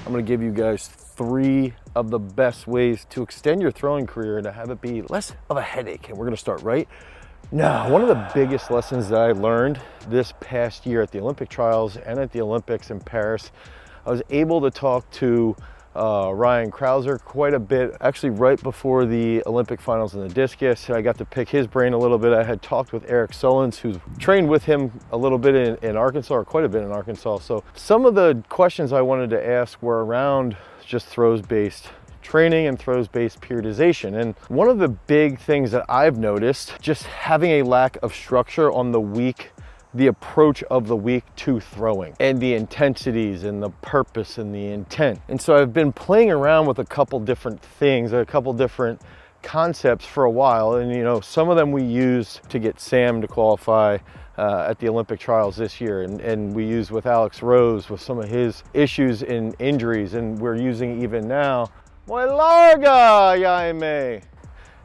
I'm gonna give you guys 3 of the best ways to extend your throwing career and to have it be less of a headache. And we're gonna start right now. One of the biggest lessons that I learned this past year at the Olympic trials and at the Olympics in Paris, I was able to talk to Ryan Krauser quite a bit, actually right before the Olympic finals in the discus. I got to pick his brain a little bit. I had talked with Eric Sullins, who's trained with him a little bit in Arkansas, or quite a bit in Arkansas. So some of the questions I wanted to ask were around just throws-based training and throws-based periodization. And one of the big things that I've noticed, just having a lack of structure on the week, the approach of the week to throwing, and the intensities and the purpose and the intent. And so I've been playing around with a couple different things, a couple different concepts for a while. And you know, some of them we used to get Sam to qualify at the Olympic trials this year, and we used with Alex Rose with some of his issues and injuries, and we're using even now Muy larga, Jaime.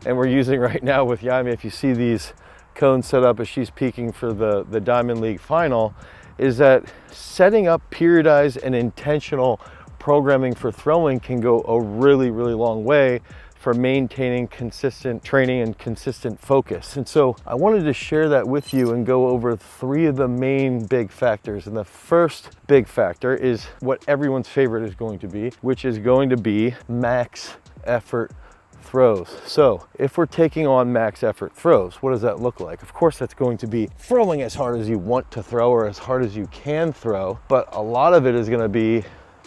And we're using right now with Jaime, if you see these cones set up as she's peaking for the Diamond League final, is that setting up periodized and intentional programming for throwing can go a really, really long way for maintaining consistent training and consistent focus. And so I wanted to share that with you and go over 3 of the main big factors. And the first big factor is what everyone's favorite is going to be, which is going to be max effort throws. So if we're taking on max effort throws, what does that look like? Of course, that's going to be throwing as hard as you want to throw or as hard as you can throw, but a lot of it is going to be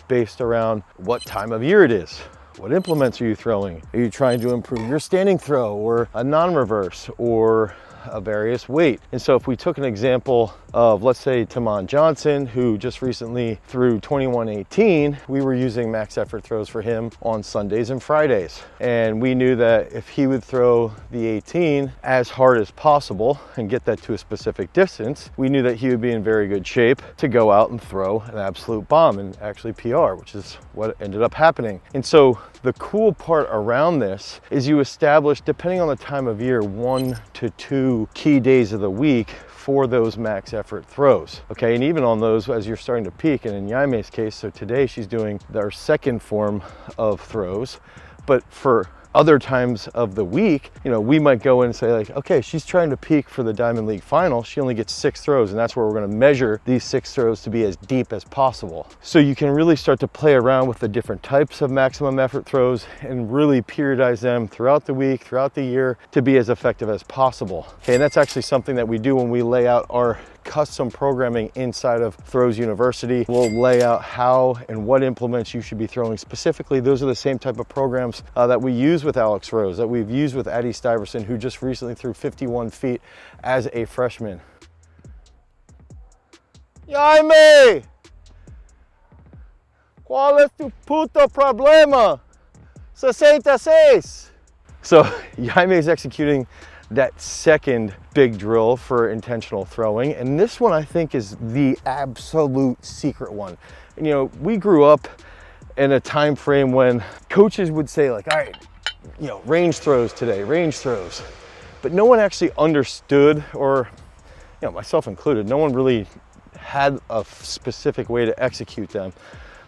based around what time of year it is. What implements are you throwing? Are you trying to improve your standing throw or a non-reverse or a various weight? And so if we took an example of, let's say, Taman Johnson, who just recently threw 21-18, we were using max effort throws for him on Sundays and Fridays. And we knew that if he would throw the 18 as hard as possible and get that to a specific distance, we knew that he would be in very good shape to go out and throw an absolute bomb and actually PR, which is what ended up happening. And so the cool part around this is you establish, depending on the time of year, 1 to 2 key days of the week for those max effort throws. Okay, and even on those as you're starting to peak, and in Jaime's case, so today she's doing our second form of throws, but for other times of the week, you know, we might go in and say like, okay, she's trying to peak for the Diamond League final. She only gets 6 throws, and that's where we're going to measure these 6 throws to be as deep as possible. So you can really start to play around with the different types of maximum effort throws and really periodize them throughout the week, throughout the year, to be as effective as possible. Okay, and that's actually something that we do when we lay out our custom programming inside of Throws University. We'll lay out how and what implements you should be throwing specifically. Those are the same type of programs that we use with Alex Rose, that we've used with Addie Stiverson, who just recently threw 51 feet as a freshman. Jaime! ¿Cuál es tu puto problema? 66! So Jaime is executing that second big drill for intentional throwing, and this one I think is the absolute secret one. And you know, we grew up in a time frame when coaches would say like, all right, you know, range throws today, range throws, but no one actually understood, or you know, myself included, no one really had a specific way to execute them.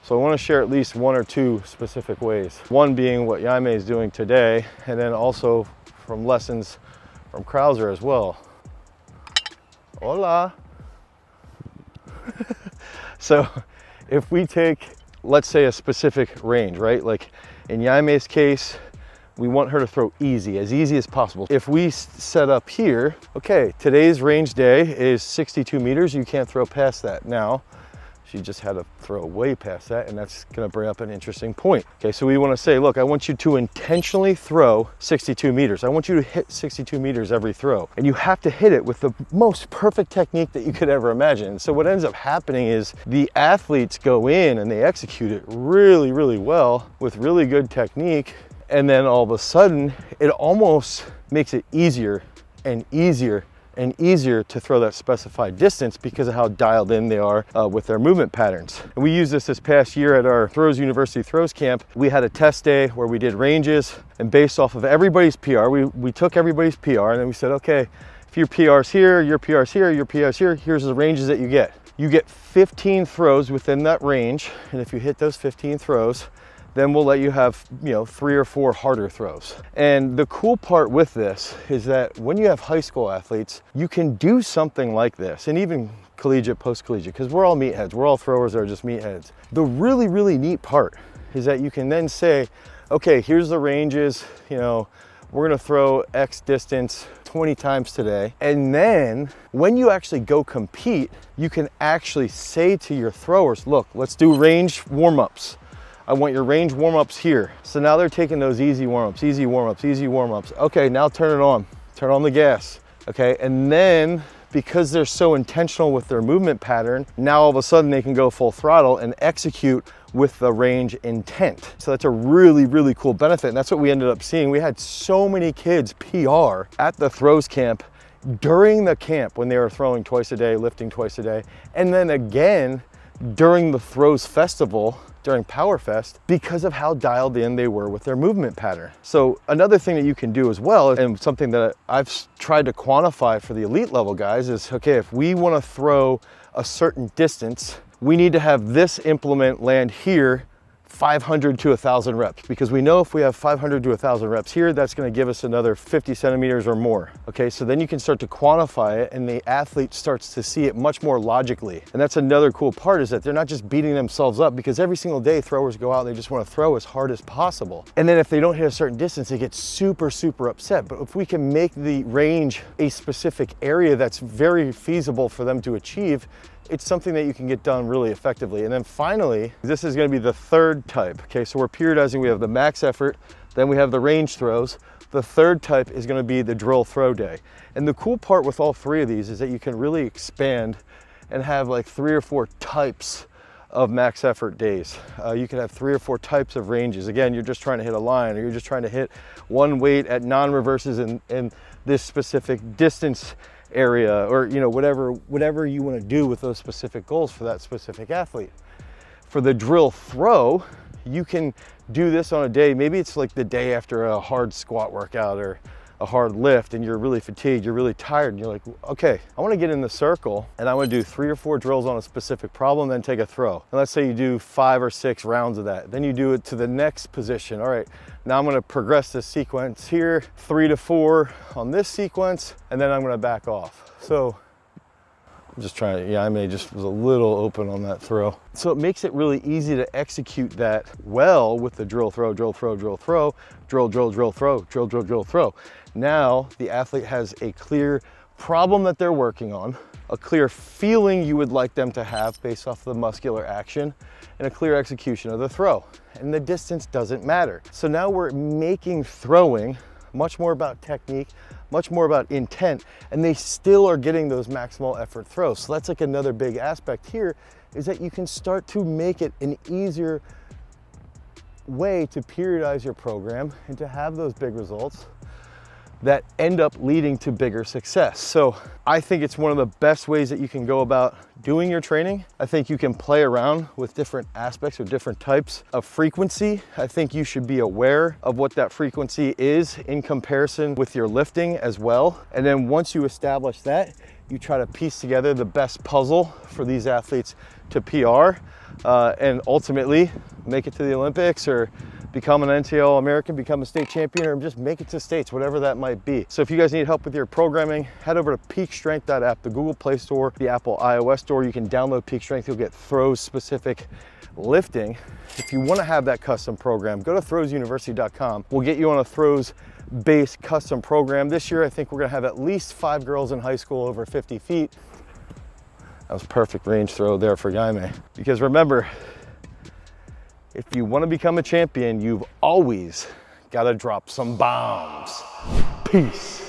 So I want to share at least 1 or 2 specific ways. One being what Jaime is doing today, and then also from lessons from Krauser as well. Hola. So if we take, let's say, a specific range, right? Like in Jaime's case, we want her to throw easy as possible. If we set up here, okay, today's range day is 62 meters. You can't throw past that. Now, she just had to throw way past that, and that's gonna bring up an interesting point. Okay, so we wanna say, look, I want you to intentionally throw 62 meters. I want you to hit 62 meters every throw. And you have to hit it with the most perfect technique that you could ever imagine. So what ends up happening is the athletes go in and they execute it really, really well with really good technique. And then all of a sudden, it almost makes it easier and easier and easier to throw that specified distance because of how dialed in they are with their movement patterns. And we used this past year at our Throws University Throws Camp. We had a test day where we did ranges, and based off of everybody's PR, we took everybody's PR, and then we said, okay, if your PR's here, your PR's here, your PR's here, here's the ranges that you get. You get 15 throws within that range, and if you hit those 15 throws, then we'll let you have, 3 or 4 harder throws. And the cool part with this is that when you have high school athletes, you can do something like this, and even collegiate, post-collegiate, because we're all meatheads. We're all throwers that are just meatheads. The really, really neat part is that you can then say, okay, here's the ranges, we're gonna throw X distance 20 times today. And then when you actually go compete, you can actually say to your throwers, look, let's do range warm-ups. I want your range warm-ups here. So now they're taking those easy warm-ups, easy warm-ups, easy warm-ups. Okay, now turn it on. Turn on the gas, okay? And then because they're so intentional with their movement pattern, now all of a sudden they can go full throttle and execute with the range intent. So that's a really, really cool benefit. And that's what we ended up seeing. We had so many kids PR at the throws camp during the camp when they were throwing twice a day, lifting twice a day. And then again, during the throws festival, during Power Fest, because of how dialed in they were with their movement pattern. So another thing that you can do as well, and something that I've tried to quantify for the elite level guys is, okay, if we want to throw a certain distance, we need to have this implement land here 500 to 1,000 reps, because we know if we have 500 to 1,000 reps here, that's going to give us another 50 centimeters or more. Okay, so then you can start to quantify it, and the athlete starts to see it much more logically. And that's another cool part, is that they're not just beating themselves up, because every single day throwers go out and they just want to throw as hard as possible. And then if they don't hit a certain distance, they get super, super upset. But if we can make the range a specific area that's very feasible for them to achieve, it's something that you can get done really effectively. And then finally, this is going to be the third type. Okay, so we're periodizing. We have the max effort, then we have the range throws. The third type is going to be the drill throw day. And the cool part with all three of these is that you can really expand and have like 3 or 4 types of max effort days. You can have 3 or 4 types of ranges. Again, you're just trying to hit a line, or you're just trying to hit one weight at non-reverses in this specific distance area, or whatever you want to do with those specific goals for that specific athlete. For the drill throw, you can do this on a day, maybe it's like the day after a hard squat workout or a hard lift, and you're really fatigued, you're really tired, and you're like, okay, I want to get in the circle and I want to do 3 or 4 drills on a specific problem, then take a throw. And let's say you do 5 or 6 rounds of that. Then you do it to the next position. All right, now I'm going to progress this sequence here, 3 to 4 on this sequence, and then I'm going to back off. So I'm just trying to, I may just was a little open on that throw. So it makes it really easy to execute that well with the drill, throw, drill, throw, drill, throw, drill, drill, drill, throw, drill, drill, drill, throw. Now the athlete has a clear problem that they're working on, a clear feeling you would like them to have based off the muscular action, and a clear execution of the throw. And the distance doesn't matter. So now we're making throwing much more about technique, much more about intent, and they still are getting those maximal effort throws. So that's like another big aspect here, is that you can start to make it an easier way to periodize your program and to have those big results that end up leading to bigger success. So I think it's one of the best ways that you can go about doing your training. I think you can play around with different aspects or different types of frequency. I think you should be aware of what that frequency is in comparison with your lifting as well. And then once you establish that, you try to piece together the best puzzle for these athletes to PR and ultimately make it to the Olympics, or become an NCAA American, become a state champion, or just make it to states, whatever that might be. So if you guys need help with your programming, head over to peakstrength.app, the Google Play Store, the Apple iOS Store. You can download Peak Strength. You'll get throws specific lifting. If you want to have that custom program, go to throwsuniversity.com. We'll get you on a throws based custom program. This year, I think we're going to have at least 5 girls in high school over 50 feet. That was perfect range throw there for Jaime. Because remember, if you want to become a champion, you've always got to drop some bombs. Peace.